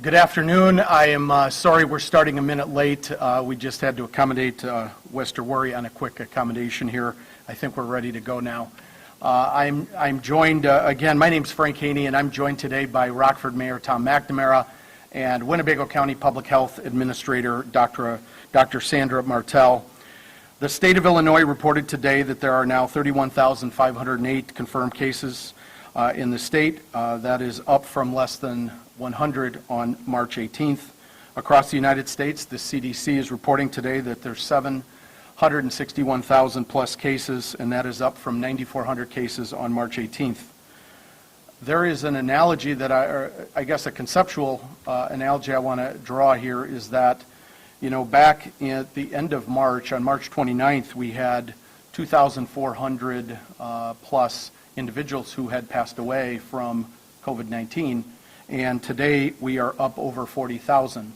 Good afternoon. I am sorry we're starting a minute late. We just had to accommodate Wester Worry on a quick accommodation here. I think we're ready to go now. I'm joined, again, my name's Frank Haney, and I'm joined today by Rockford Mayor Tom McNamara and Winnebago County Public Health Administrator Dr. Sandra Martell. The state of Illinois reported today that there are now 31,508 confirmed cases in the state. That is up from less than 100 on March 18th. Across the United States, the CDC is reporting today that there's 761,000 plus cases, and that is up from 9,400 cases on March 18th. There is an analogy that I guess a conceptual analogy I want to draw here is that, you know, back at the end of March, on March 29th, we had 2,400 plus individuals who had passed away from COVID-19. And today we are up over 40,000,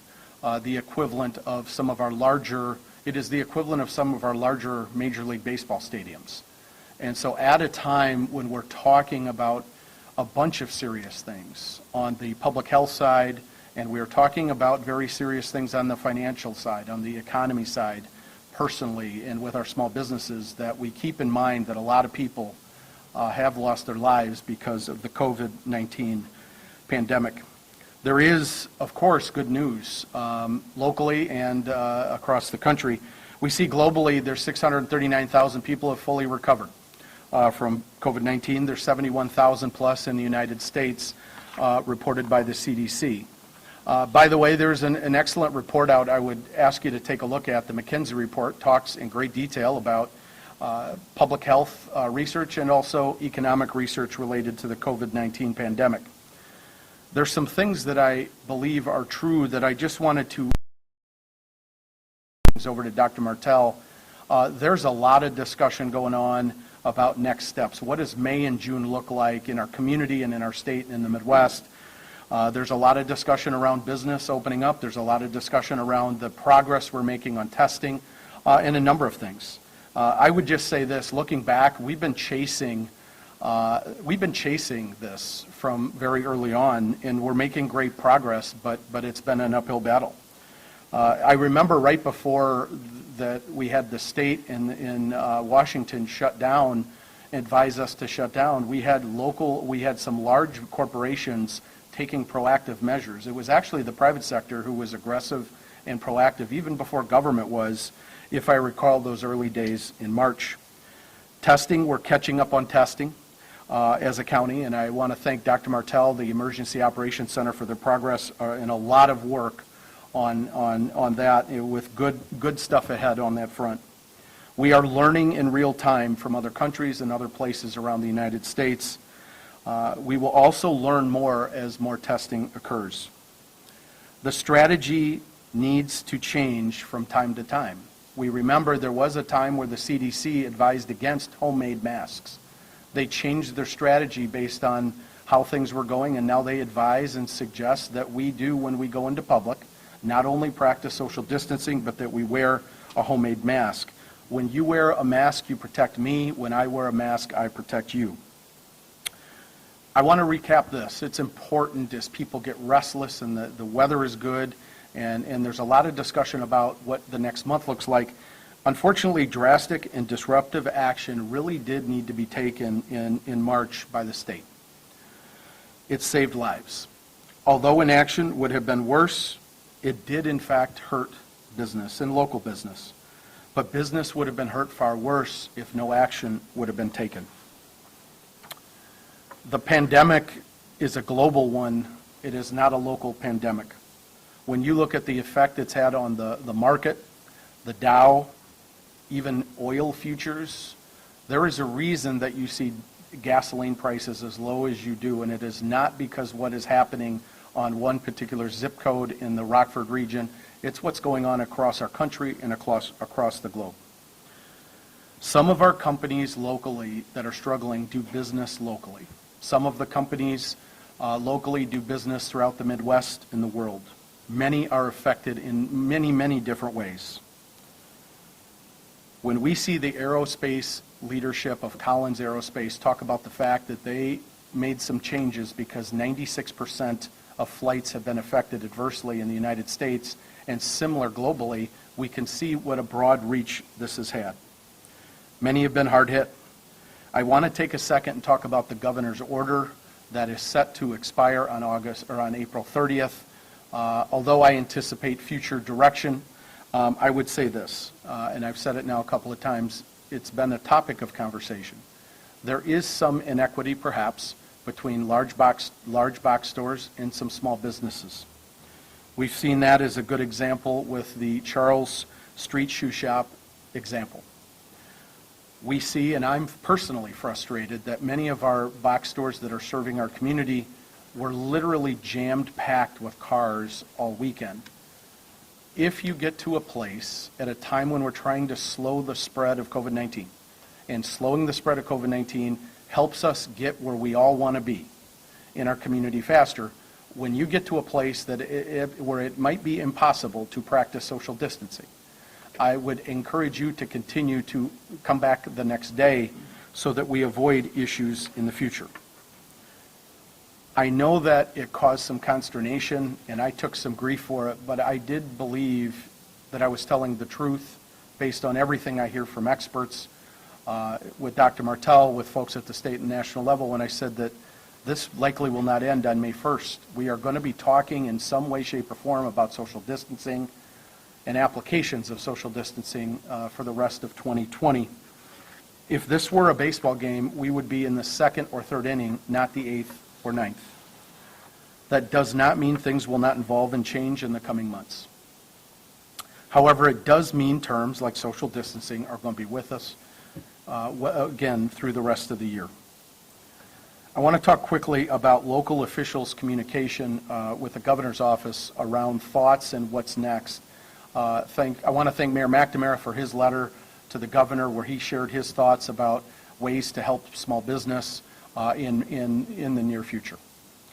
the equivalent of some of our larger, it is the equivalent of some of our larger Major League Baseball stadiums. And so at a time when we're talking about a bunch of serious things on the public health side, and we're talking about very serious things on the financial side, on the economy side, personally, and with our small businesses, that we keep in mind that a lot of people have lost their lives because of the COVID-19 pandemic. There is, of course, good news locally and across the country. We see globally there's 639,000 people have fully recovered from COVID-19. There's 71,000 plus in the United States reported by the CDC. By the way, there's an excellent report out I would ask you to take a look at. The McKinsey report talks in great detail about public health research and also economic research related to the COVID-19 pandemic. There's some things that I believe are true that I just wanted to over to Dr. Martell. There's a lot of discussion going on about next steps. What does May and June look like in our community and in our state and in the Midwest? There's a lot of discussion around business opening up. There's a lot of discussion around the progress we're making on testing and a number of things. I would just say this, looking back, we've been chasing this from very early on, and we're making great progress, but it's been an uphill battle. I remember right before that we had the state in Washington shut down, advise us to shut down. We had some large corporations taking proactive measures. It was actually the private sector who was aggressive and proactive, even before government was, if I recall those early days in March. Testing, we're catching up on testing as a county, and I want to thank Dr. Martell, the Emergency Operations Center, for their progress and a lot of work on that, with good stuff ahead on that front. We are learning in real time from other countries and other places around the United States. We will also learn more as more testing occurs. The strategy needs to change from time to time. We remember there was a time where the CDC advised against homemade masks. They changed their strategy based on how things were going, and now they advise and suggest that we do, when we go into public, not only practice social distancing, but that we wear a homemade mask. When you wear a mask, you protect me. When I wear a mask, I protect you. I want to recap this. It's important as people get restless and the weather is good, and there's a lot of discussion about what the next month looks like. Unfortunately, drastic and disruptive action really did need to be taken in March by the state. It saved lives. Although inaction would have been worse, it did in fact hurt business and local business. But business would have been hurt far worse if no action would have been taken. The pandemic is a global one. It is not a local pandemic. When you look at the effect it's had on the market, the Dow, even oil futures, there is a reason that you see gasoline prices as low as you do, and it is not because what is happening on one particular zip code in the Rockford region. It's what's going on across our country and across the globe. Some of our companies locally that are struggling do business locally. Some of the companies locally do business throughout the Midwest and the world. Many are affected in many different ways. When we see the aerospace leadership of Collins Aerospace talk about the fact that they made some changes because 96% of flights have been affected adversely in the United States, and similar globally, we can see what a broad reach this has had. Many have been hard hit. I want to take a second and talk about the governor's order that is set to expire on April 30th. Although I anticipate future direction, I would say this, and I've said it now a couple of times, it's been a topic of conversation. There is some inequity, perhaps, between large box stores and some small businesses. We've seen that as a good example with the Charles Street Shoe Shop example. We see, and I'm personally frustrated, that many of our box stores that are serving our community were literally jammed packed with cars all weekend. If you get to a place at a time when we're trying to slow the spread of COVID-19, and slowing the spread of COVID-19 helps us get where we all want to be in our community faster, when you get to a place that where it might be impossible to practice social distancing, I would encourage you to continue to come back the next day so that we avoid issues in the future. I know that it caused some consternation and I took some grief for it, but I did believe that I was telling the truth based on everything I hear from experts, with Dr. Martell, with folks at the state and national level, when I said that this likely will not end on May 1st. We are going to be talking in some way, shape, or form about social distancing and applications of social distancing for the rest of 2020. If this were a baseball game, we would be in the second or third inning, not the eighth or ninth. That does not mean things will not evolve and change in the coming months. However, it does mean terms like social distancing are going to be with us again through the rest of the year. I want to talk quickly about local officials' communication with the governor's office around thoughts and what's next. I want to thank Mayor McNamara for his letter to the governor where he shared his thoughts about ways to help small business in the near future.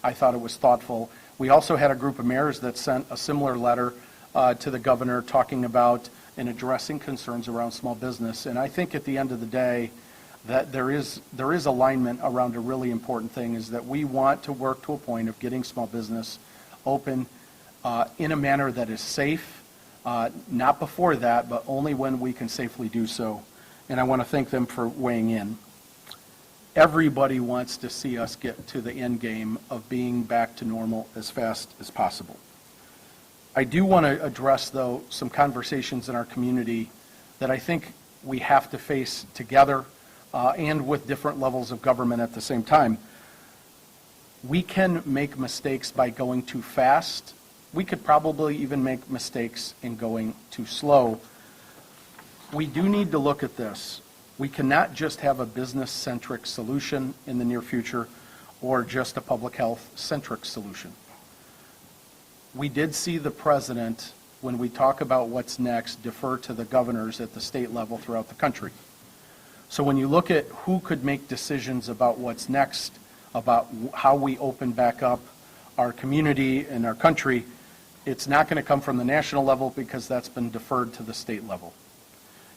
I thought it was thoughtful. We also had a group of mayors that sent a similar letter to the governor talking about and addressing concerns around small business. And I think at the end of the day that there is alignment around a really important thing, is that we want to work to a point of getting small business open in a manner that is safe, not before that, but only when we can safely do so. And I want to thank them for weighing in. Everybody wants to see us get to the end game of being back to normal as fast as possible. I do want to address, though, some conversations in our community that I think we have to face together and with different levels of government at the same time. We can make mistakes by going too fast. We could probably even make mistakes in going too slow. We do need to look at this. We cannot just have a business-centric solution in the near future or just a public health-centric solution. We did see the president, when we talk about what's next, defer to the governors at the state level throughout the country. So when you look at who could make decisions about what's next, about how we open back up our community and our country, it's not going to come from the national level because that's been deferred to the state level.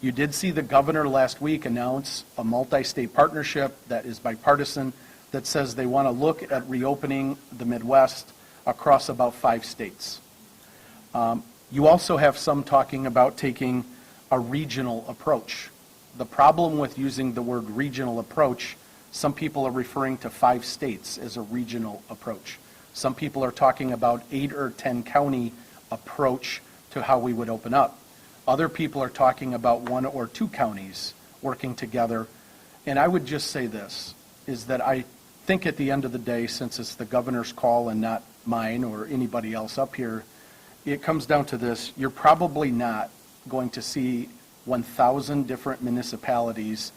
You did see the governor last week announce a multi-state partnership that is bipartisan that says they want to look at reopening the Midwest across about 5 states. You also have some talking about taking a regional approach. The problem with using the word regional approach, some people are referring to 5 states as a regional approach. Some people are talking about 8 or 10 county approach to how we would open up. Other people are talking about 1 or 2 counties working together. And I would just say this, is that I think at the end of the day, since it's the governor's call and not mine or anybody else up here, it comes down to this. You're probably not going to see 1,000 different municipalities,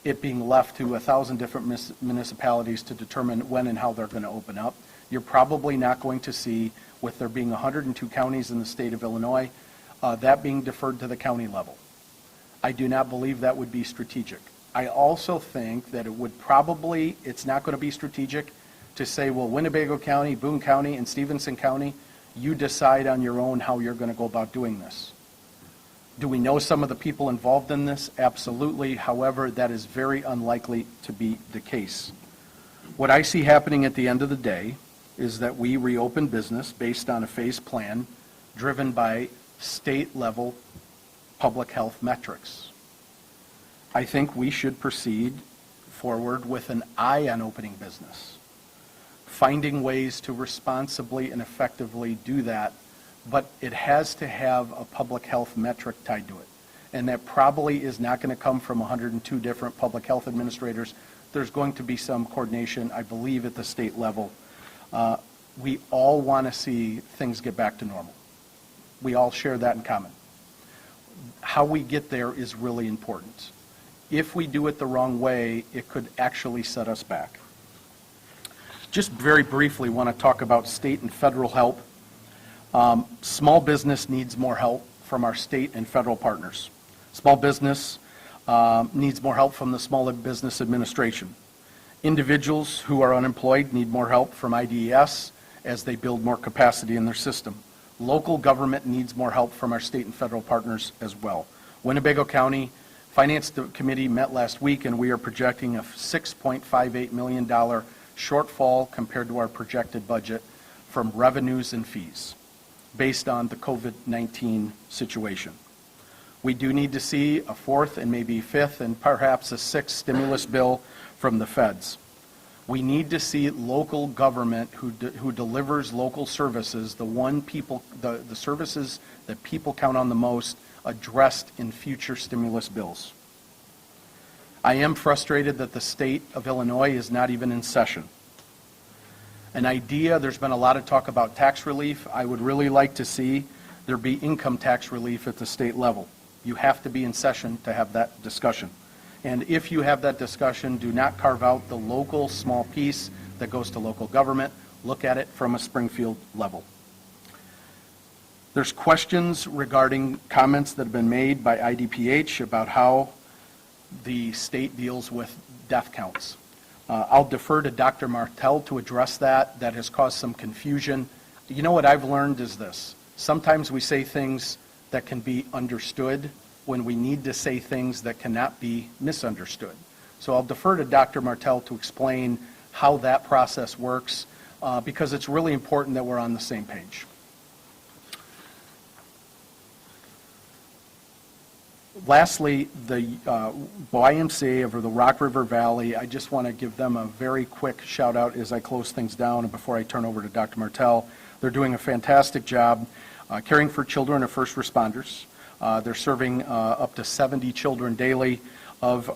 it being left to 1,000 different municipalities to determine when and how they're going to open up. You're probably not going to see, with there being 102 counties in the state of Illinois, that being deferred to the county level. I do not believe that would be strategic. I also think that it would probably, it's not going to be strategic to say, well, Winnebago County, Boone County, and Stevenson County, you decide on your own how you're going to go about doing this. Do we know some of the people involved in this? Absolutely. However, that is very unlikely to be the case. What I see happening at the end of the day is that we reopen business based on a phased plan driven by state-level public health metrics. I think we should proceed forward with an eye on opening business, finding ways to responsibly and effectively do that, but it has to have a public health metric tied to it. And that probably is not going to come from 102 different public health administrators. There's going to be some coordination, I believe, at the state level. We all want to see things get back to normal. We all share that in common. How we get there is really important. If we do it the wrong way, it could actually set us back. Just very briefly, want to talk about state and federal help. Small business needs more help from our state and federal partners. Small business needs more help from the Small Business Administration. Individuals who are unemployed need more help from IDES as they build more capacity in their system. Local government needs more help from our state and federal partners as well. Winnebago County Finance Committee met last week, and we are projecting a $6.58 million shortfall compared to our projected budget from revenues and fees based on the COVID-19 situation. We do need to see a fourth and maybe fifth and perhaps a sixth stimulus bill from the feds. We need to see local government who delivers local services, the services that people count on the most, addressed in future stimulus bills. I am frustrated that the state of Illinois is not even in session. There's been a lot of talk about tax relief. I would really like to see there be income tax relief at the state level. You have to be in session to have that discussion. And if you have that discussion, do not carve out the local small piece that goes to local government. Look at it from a Springfield level. There's questions regarding comments that have been made by IDPH about how the state deals with death counts. I'll defer to Dr. Martell to address that. That has caused some confusion. You know what I've learned is this. Sometimes we say things that can be understood when we need to say things that cannot be misunderstood. So I'll defer to Dr. Martell to explain how that process works because it's really important that we're on the same page. Lastly, the YMCA of the Rock River Valley, I just want to give them a very quick shout out as I close things down and before I turn over to Dr. Martell. They're doing a fantastic job caring for children of first responders. They're serving up to 70 children daily of,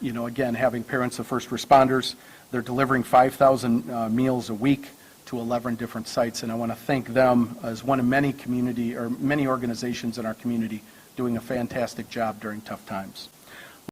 again, having parents of first responders. They're delivering 5,000 meals a week to 11 different sites, and I want to thank them as one of many organizations in our community doing a fantastic job during tough times.